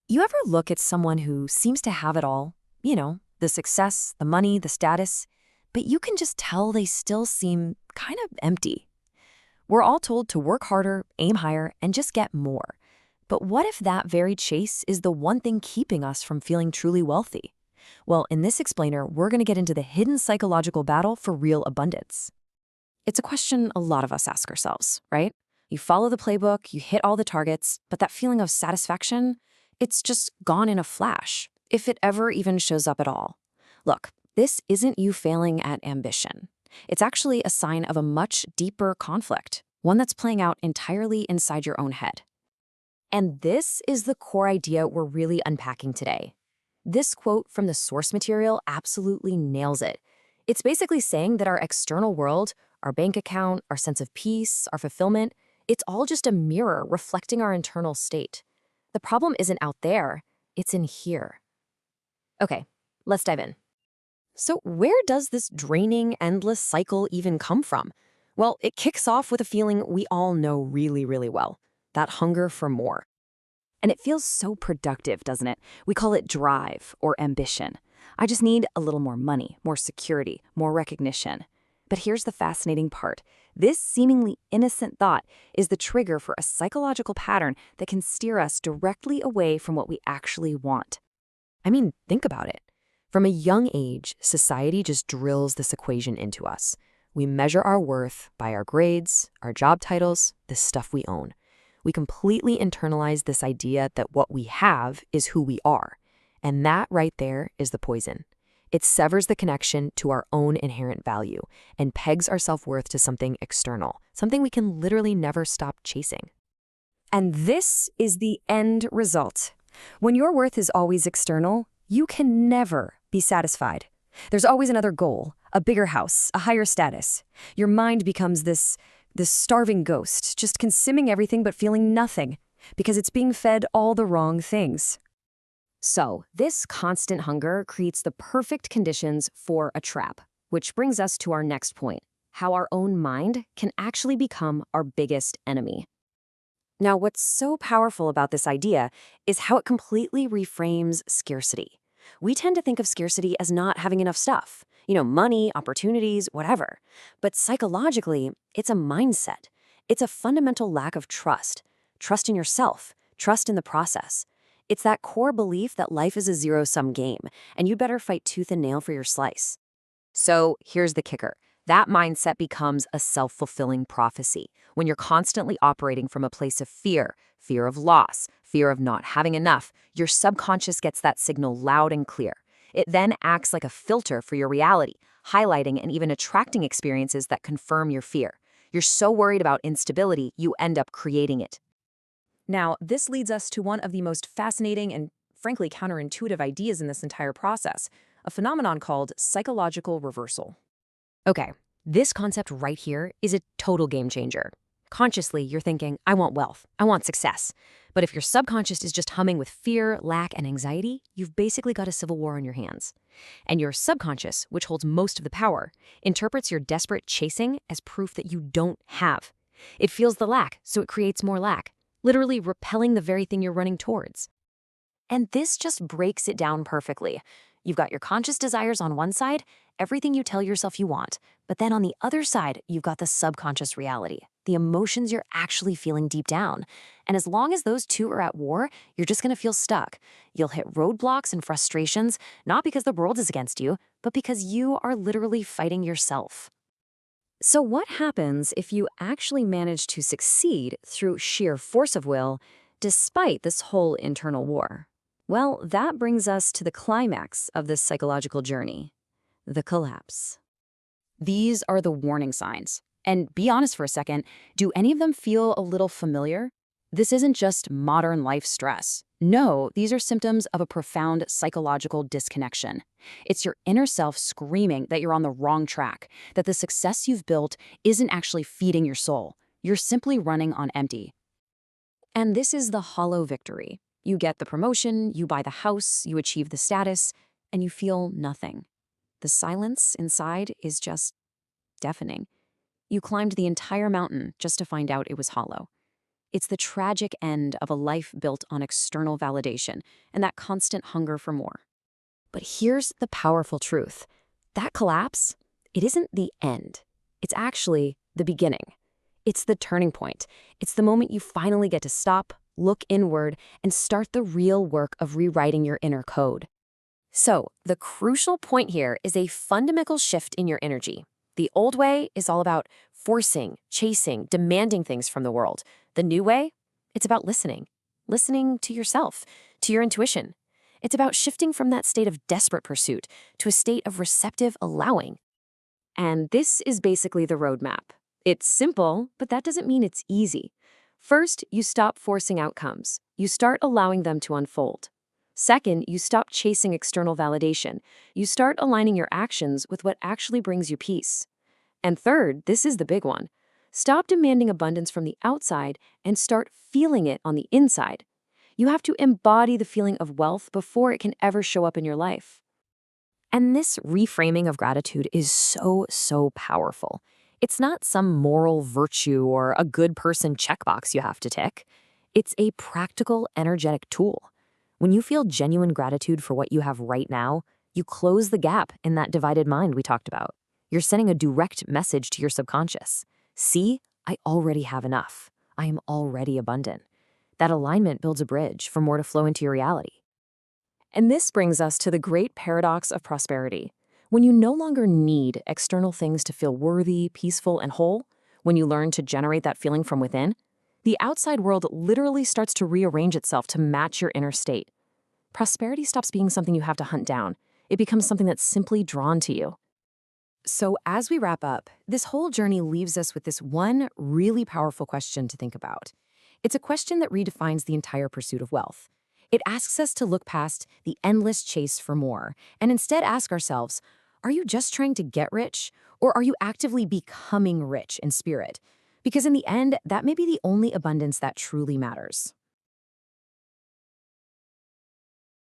You ever look at someone who seems to have it all? The success, the money, the status, but you can just tell they still seem kind of empty. We're all told to work harder, aim higher, and just get more. But what if that very chase is the one thing keeping us from feeling truly wealthy? Well, in this explainer, we're going to get into the hidden psychological battle for real abundance. It's a question a lot of us ask ourselves, right? You follow the playbook, you hit all the targets, but that feeling of satisfaction, it's just gone in a flash, if it ever even shows up at all. Look, this isn't you failing at ambition. It's actually a sign of a much deeper conflict, one that's playing out entirely inside your own head. And this is the core idea we're really unpacking today. This quote from the source material absolutely nails it. It's basically saying that our external world, our bank account, our sense of peace, our fulfillment, it's all just a mirror reflecting our internal state. The problem isn't out there, it's in here. Okay, let's dive in. So where does this draining, endless cycle even come from? Well, it kicks off with a feeling we all know really, really well, that hunger for more. And it feels so productive, doesn't it? We call it drive or ambition. I just need a little more money, more security, more recognition. But here's the fascinating part. This seemingly innocent thought is the trigger for a psychological pattern that can steer us directly away from what we actually want. I mean, think about it. From a young age, society just drills this equation into us. We measure our worth by our grades, our job titles, the stuff we own. We completely internalize this idea that what we have is who we are. And that right there is the poison. It severs the connection to our own inherent value and pegs our self-worth to something external, something we can literally never stop chasing. And this is the end result. When your worth is always external, you can never be satisfied. There's always another goal, a bigger house, a higher status. Your mind becomes this starving ghost, just consuming everything but feeling nothing, because it's being fed all the wrong things. So, this constant hunger creates the perfect conditions for a trap, which brings us to our next point, how our own mind can actually become our biggest enemy. Now, what's so powerful about this idea is how it completely reframes scarcity. We tend to think of scarcity as not having enough stuff, money, opportunities, whatever. But psychologically, it's a mindset. It's a fundamental lack of trust in yourself, trust in the process. It's that core belief that life is a zero-sum game, and you'd better fight tooth and nail for your slice. So here's the kicker. That mindset becomes a self-fulfilling prophecy when you're constantly operating from a place of fear of loss, fear of not having enough. Your subconscious gets that signal loud and clear. It then acts like a filter for your reality, highlighting and even attracting experiences that confirm your fear. You're so worried about instability, you end up creating it. Now, this leads us to one of the most fascinating and frankly counterintuitive ideas in this entire process, a phenomenon called psychological reversal. Okay, this concept right here is a total game changer. Consciously, you're thinking, I want wealth, I want success. But if your subconscious is just humming with fear, lack, and anxiety, you've basically got a civil war on your hands. And your subconscious, which holds most of the power, interprets your desperate chasing as proof that you don't have. It feels the lack, so it creates more lack, literally repelling the very thing you're running towards. And this just breaks it down perfectly. You've got your conscious desires on one side, everything you tell yourself you want. But then on the other side, you've got the subconscious reality, the emotions you're actually feeling deep down. And as long as those two are at war, you're just going to feel stuck. You'll hit roadblocks and frustrations, not because the world is against you, but because you are literally fighting yourself. So what happens if you actually manage to succeed through sheer force of will, despite this whole internal war? Well, that brings us to the climax of this psychological journey, the collapse. These are the warning signs. And be honest for a second, do any of them feel a little familiar? This isn't just modern life stress. No, these are symptoms of a profound psychological disconnection. It's your inner self screaming that you're on the wrong track, that the success you've built isn't actually feeding your soul. You're simply running on empty. And this is the hollow victory. You get the promotion, you buy the house, you achieve the status, and you feel nothing. The silence inside is just deafening. You climbed the entire mountain just to find out it was hollow. It's the tragic end of a life built on external validation and that constant hunger for more. But here's the powerful truth. That collapse, it isn't the end. It's actually the beginning. It's the turning point. It's the moment you finally get to stop, look inward, and start the real work of rewriting your inner code. So, the crucial point here is a fundamental shift in your energy. The old way is all about forcing, chasing, demanding things from the world. The new way, it's about listening. Listening to yourself, to your intuition. It's about shifting from that state of desperate pursuit to a state of receptive allowing. And this is basically the roadmap. It's simple, but that doesn't mean it's easy. First, you stop forcing outcomes. You start allowing them to unfold. Second, you stop chasing external validation. You start aligning your actions with what actually brings you peace. And third, this is the big one. Stop demanding abundance from the outside and start feeling it on the inside. You have to embody the feeling of wealth before it can ever show up in your life. And this reframing of gratitude is so powerful. It's not some moral virtue or a good person checkbox you have to tick. It's a practical, energetic tool. When you feel genuine gratitude for what you have right now, you close the gap in that divided mind we talked about. You're sending a direct message to your subconscious. See, I already have enough. I am already abundant. That alignment builds a bridge for more to flow into your reality. And this brings us to the great paradox of prosperity. When you no longer need external things to feel worthy, peaceful, and whole, when you learn to generate that feeling from within, the outside world literally starts to rearrange itself to match your inner state. Prosperity stops being something you have to hunt down. It becomes something that's simply drawn to you. So as we wrap up, this whole journey leaves us with this one really powerful question to think about. It's a question that redefines the entire pursuit of wealth. It asks us to look past the endless chase for more and instead ask ourselves, are you just trying to get rich, or are you actively becoming rich in spirit? Because in the end, that may be the only abundance that truly matters.